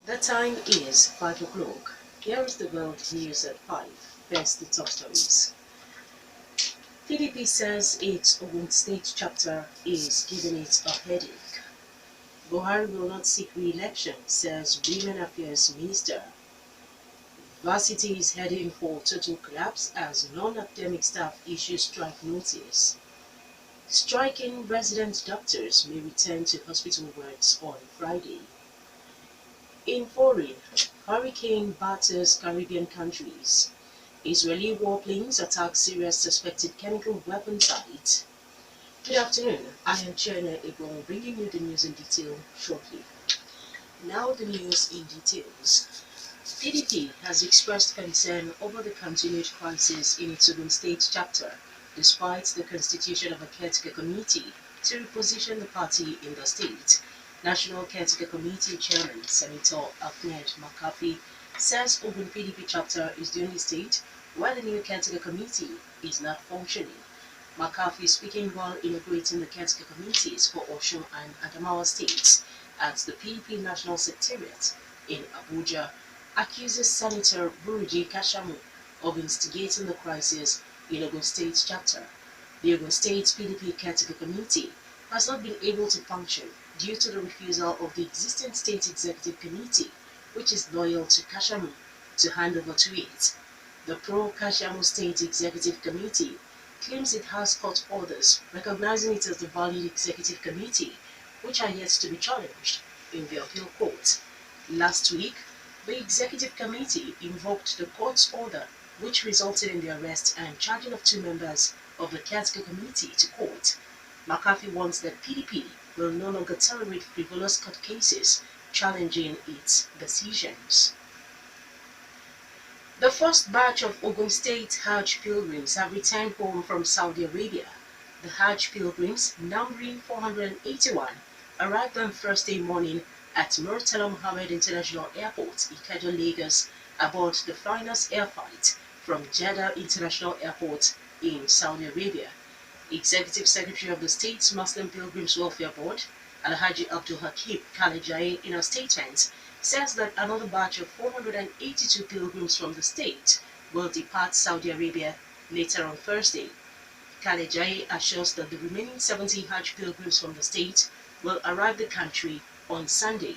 The time is 5 o'clock. Here is the world news at 5. First, the top stories. PDP says its Ogun State chapter is giving it a headache. Buhari will not seek re-election, says Women Affairs Minister. Varsity is heading for total collapse as non-academic staff issue strike notice. Striking resident doctors may return to hospital works on Friday. In foreign, hurricane batters Caribbean countries. Israeli warplanes attack Syria's suspected chemical weapon site. Good afternoon, I am Chienye Egwuonwu, bringing you the news in detail shortly. Now the news in details. PDP has expressed concern over the continued crisis in its Ogun State chapter, despite the constitution of a caretaker committee to reposition the party in the state. National Caretaker Committee Chairman Senator Ahmed Makafi says Ogun PDP chapter is the only state where the new Caretaker Committee is not functioning. Makafi, speaking while inaugurating the Caretaker Committees for Osun and Adamawa states at the PDP National Secretariat in Abuja, accuses Senator Buruji Kashamu of instigating the crisis in Ogun State chapter. The Ogun State PDP Caretaker Committee has not been able to function due to the refusal of the existing State Executive Committee, which is loyal to Kashamu, to hand over to it. The pro-Kashamu State Executive Committee claims it has court orders recognizing it as the valid Executive Committee, which are yet to be challenged in the appeal court. Last week, the Executive Committee invoked the court's order, which resulted in the arrest and charging of 2 members of the Caretaker Committee to court. McCarthy warns that PDP will no longer tolerate frivolous court cases challenging its decisions. The first batch of Ogun State Hajj pilgrims have returned home from Saudi Arabia. The Hajj pilgrims, numbering 481, arrived on Thursday morning at Murtala Mohammed International Airport, Ikeja, Lagos, aboard the finest air flight from Jeddah International Airport in Saudi Arabia. Executive Secretary of the State's Muslim Pilgrims Welfare Board, Alhaji Abdul Hakim Kalejai, in a statement, says that another batch of 482 pilgrims from the state will depart Saudi Arabia later on Thursday. Kalejai assures that the remaining 70 Hajj pilgrims from the state will arrive the country on Sunday.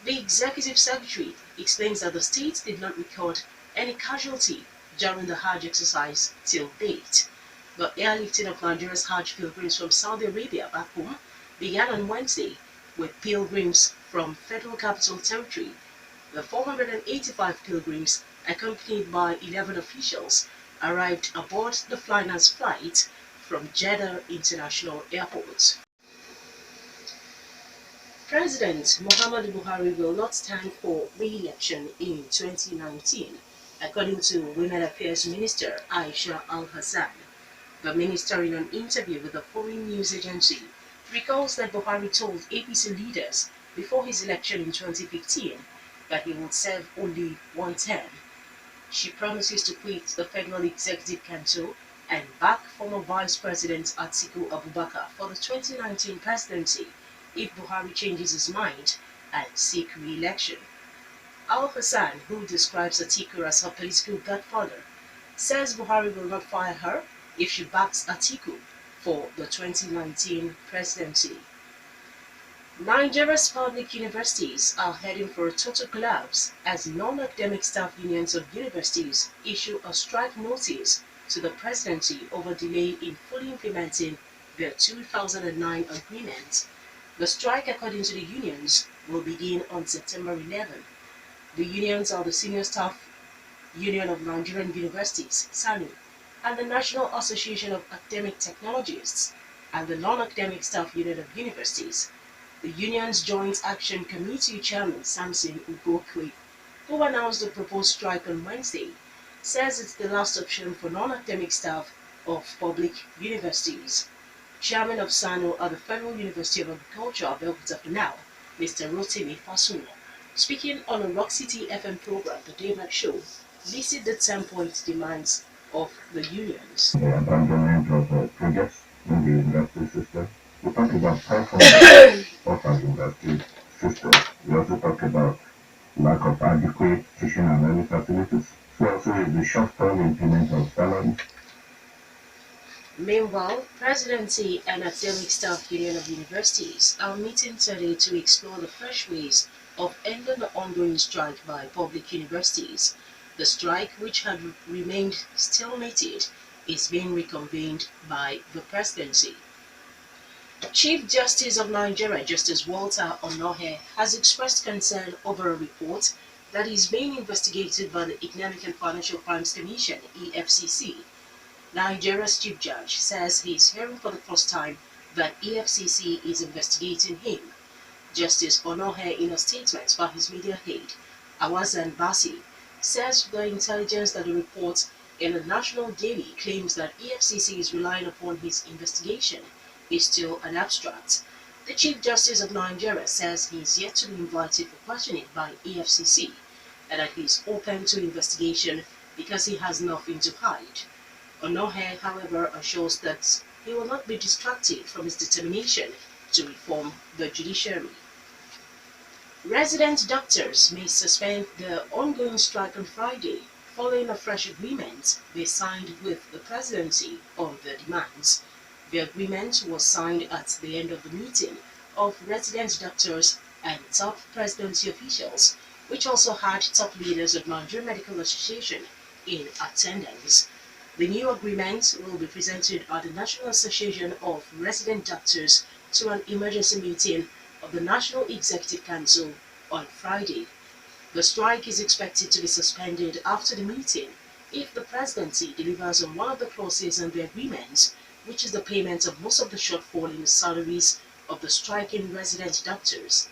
The Executive Secretary explains that the state did not record any casualty during the Hajj exercise till date. The airlifting of Nigeria's Hajj pilgrims from Saudi Arabia back home began on Wednesday with pilgrims from Federal Capital Territory. The 485 pilgrims, accompanied by 11 officials, arrived aboard the Flynas flight from Jeddah International Airport. President Muhammadu Buhari will not stand for re-election in 2019, according to Women Affairs Minister Aisha Al-Hassan. The minister, in an interview with a foreign news agency, recalls that Buhari told APC leaders before his election in 2015 that he would serve only one term. She promises to quit the Federal Executive Council and back former Vice President Atiku Abubakar for the 2019 presidency if Buhari changes his mind and seek re-election. Al-Hassan, who describes Atiku as her political godfather, says Buhari will not fire her if she backs Atiku for the 2019 presidency. Nigeria's public universities are heading for a total collapse as non-academic staff unions of universities issue a strike notice to the presidency over delay in fully implementing their 2009 agreement. The strike, according to the unions, will begin on September 11. The unions are the Senior Staff Union of Nigerian Universities, SANU, and the National Association of Academic Technologists, and the Non-Academic Staff Union of Universities. The union's Joint Action Committee Chairman Samson Ugokwe, who announced the proposed strike on Wednesday, says it's the last option for non-academic staff of public universities. Chairman of SANU at the Federal University of Agriculture, Abeokuta for now, Mr. Rotimi Fasuno, speaking on a Rock City FM program, The Daylight Show, listed the 10-point demands of the unions. The abandonment of projects in the industry system. We talk about performance of an industry system. We also talk about lack of adequate teaching and learning facilities. So also is the short-term in payment of salaries. Meanwhile, Presidency and Academic Staff Union of Universities are meeting today to explore the fresh ways of ending the ongoing strike by public universities. The strike, which had remained stalemated, is being reconvened by the Presidency. Chief Justice of Nigeria, Justice Walter Onohe, has expressed concern over a report that is being investigated by the Economic and Financial Crimes Commission, EFCC. Nigeria's chief judge says he is hearing for the first time that EFCC is investigating him. Justice Onohe, in a statement by his media aide, Awazan Basi, says the intelligence that the report in a national daily claims that EFCC is relying upon his investigation is still an abstract. The Chief Justice of Nigeria says he is yet to be invited for questioning by EFCC and that he is open to investigation because he has nothing to hide. Onohe, however, assures that he will not be distracted from his determination to reform the judiciary. Resident doctors may suspend the ongoing strike on Friday following a fresh agreement they signed with the presidency on their demands. The agreement was signed at the end of the meeting of resident doctors and top presidency officials, which also had top leaders of Nigerian Medical Association in attendance. The new agreement will be presented at the National Association of Resident Doctors to an emergency meeting of the National Executive Council on Friday. The strike is expected to be suspended after the meeting if the presidency delivers on one of the clauses in the agreement, which is the payment of most of the shortfall in the salaries of the striking resident doctors.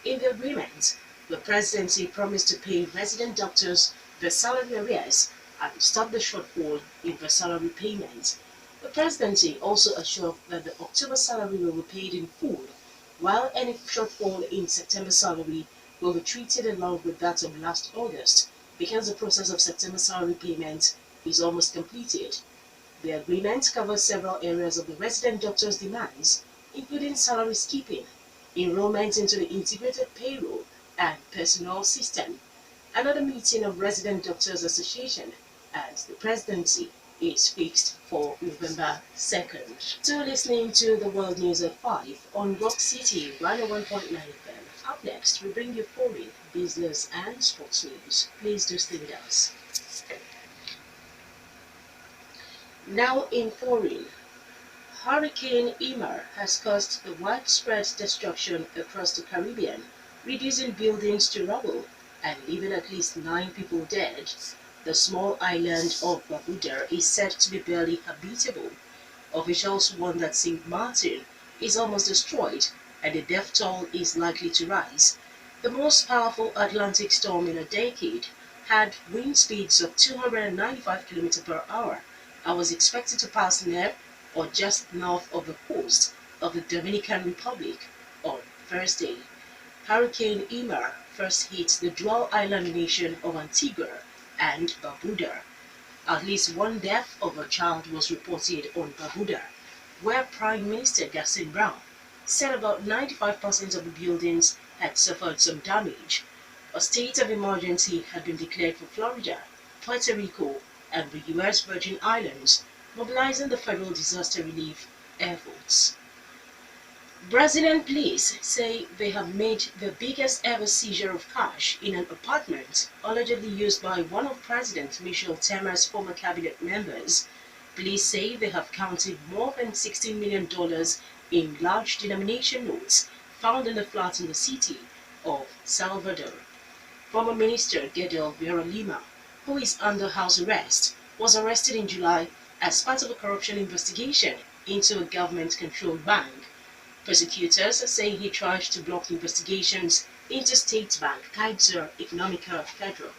In the agreement, the presidency promised to pay resident doctors their salary arrears and stop the shortfall in their salary payment. The presidency also assured that the October salary will be paid in full, while any shortfall in September salary will be treated along with that of last August, because the process of September salary payment is almost completed. The agreement covers several areas of the resident doctors' demands, including salary skipping, enrollment into the integrated payroll and personnel system. Another meeting of Resident Doctors Association and the presidency is fixed for November 2nd. Still listening to the World News at 5 on Rock City 101.9 FM. Up next, we bring you foreign, business and sports news. Please do stay with us. Now in foreign, Hurricane Irma has caused a widespread destruction across the Caribbean, reducing buildings to rubble and leaving at least 9 people dead. The small island of Barbuda is said to be barely habitable. Officials warn that St. Martin is almost destroyed and the death toll is likely to rise. The most powerful Atlantic storm in a decade had wind speeds of 295 km per hour and was expected to pass near or just north of the coast of the Dominican Republic on Thursday. Hurricane Irma first hit the dual island nation of Antigua and Barbuda. At least one death of a child was reported on Barbuda, where Prime Minister Gaston Brown said about 95% of the buildings had suffered some damage. A state of emergency had been declared for Florida, Puerto Rico, and the U.S. Virgin Islands, mobilizing the federal disaster relief efforts. Brazilian police say they have made the biggest ever seizure of cash in an apartment allegedly used by one of President Michel Temer's former cabinet members. Police say they have counted more than $16 million in large denomination notes found in the flat in the city of Salvador. Former Minister Gedel Vera Lima, who is under house arrest, was arrested in July as part of a corruption investigation into a government-controlled bank. Prosecutors say he tried to block investigations into State Bank Caixa Econômica Federal.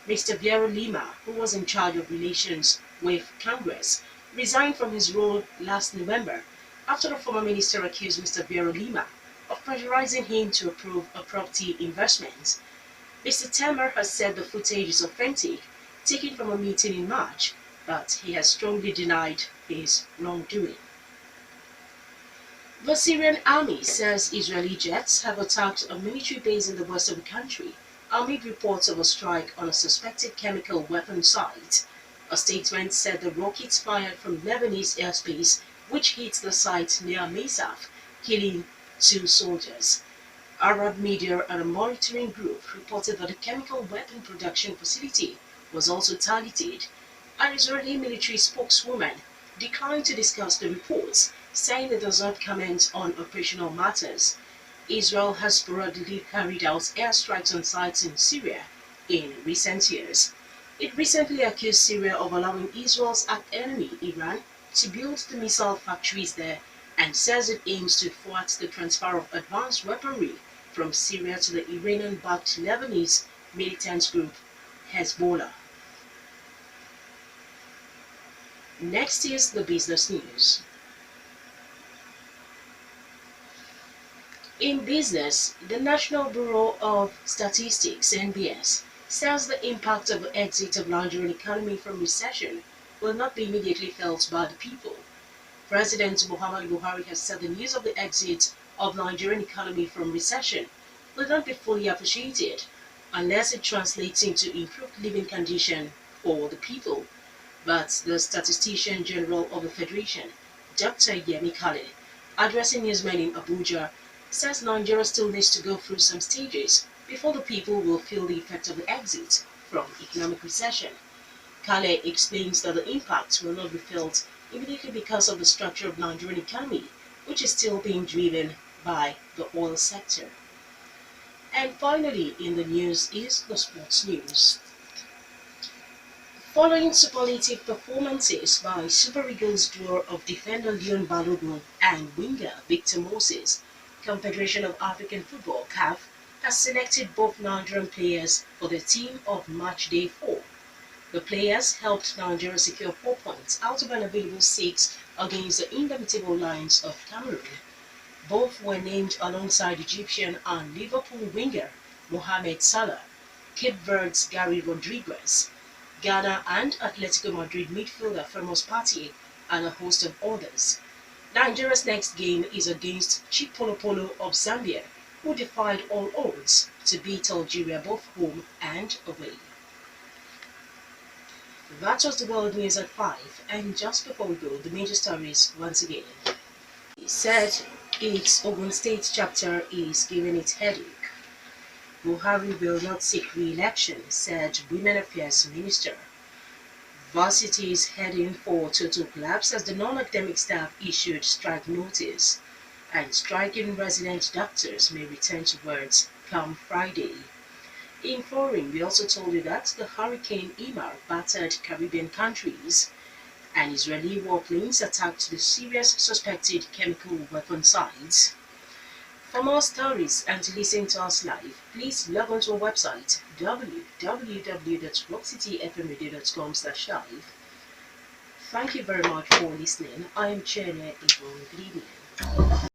Mr. Vieira Lima, who was in charge of relations with Congress, resigned from his role last November after the former minister accused Mr. Vieira Lima of pressurizing him to approve a property investment. Mr. Temer has said the footage is authentic, taken from a meeting in March, but he has strongly denied his wrongdoing. The Syrian army says Israeli jets have attacked a military base in the west of the country amid reports of a strike on a suspected chemical weapon site. A statement said the rockets fired from Lebanese airspace, which hit the site near Mesaf, killing 2 soldiers. Arab media and a monitoring group reported that the chemical weapon production facility was also targeted. An Israeli military spokeswoman declined to discuss the reports, saying it does not comment on operational matters. Israel has sporadically carried out airstrikes on sites in Syria in recent years. It recently accused Syria of allowing Israel's arch-enemy, Iran, to build the missile factories there and says it aims to thwart the transfer of advanced weaponry from Syria to the Iranian-backed Lebanese militant group Hezbollah. Next is the business news. In business, the National Bureau of Statistics (NBS) says the impact of the exit of Nigerian economy from recession will not be immediately felt by the people. President Muhammadu Buhari has said the news of the exit of Nigerian economy from recession will not be fully appreciated unless it translates into improved living conditions for the people. But the Statistician General of the Federation, Dr. Yemi Kale, addressing newsmen in Abuja, says Nigeria still needs to go through some stages before the people will feel the effect of the exit from economic recession. Kale explains that the impact will not be felt immediately because of the structure of the Nigerian economy, which is still being driven by the oil sector. And finally in the news is the sports news. Following superlative performances by Super Eagles duo of defender Leon Balogun and winger Victor Moses, Confederation of African Football (CAF) has selected both Nigerian players for the team of match day 4. The players helped Nigeria secure 4 points out of an available 6 against the indomitable Lions of Cameroon. Both were named alongside Egyptian and Liverpool winger Mohamed Salah, Cape Verde's Gary Rodriguez, Ghana and Atletico Madrid midfielder Famous Partey, and a host of others. Nigeria's next game is against Chipolopolo of Zambia, who defied all odds to beat Algeria both home and away. That was the world news at 5, and just before we go, the major stories once again. It said its Ogun State chapter is giving it headache. Buhari will not seek re-election, said Women Affairs Minister. Varsities heading for total collapse as the non-academic staff issued strike notice, and striking resident doctors may return to work come Friday. In foreign, we also told you that the Hurricane Irma battered Caribbean countries, and Israeli warplanes attacked the Syria's suspected chemical weapon sites. For more stories and to listen to us live, please log on to our website www.rockcityfmradio.com/live. Thank you very much for listening. I am Chienye. Good evening.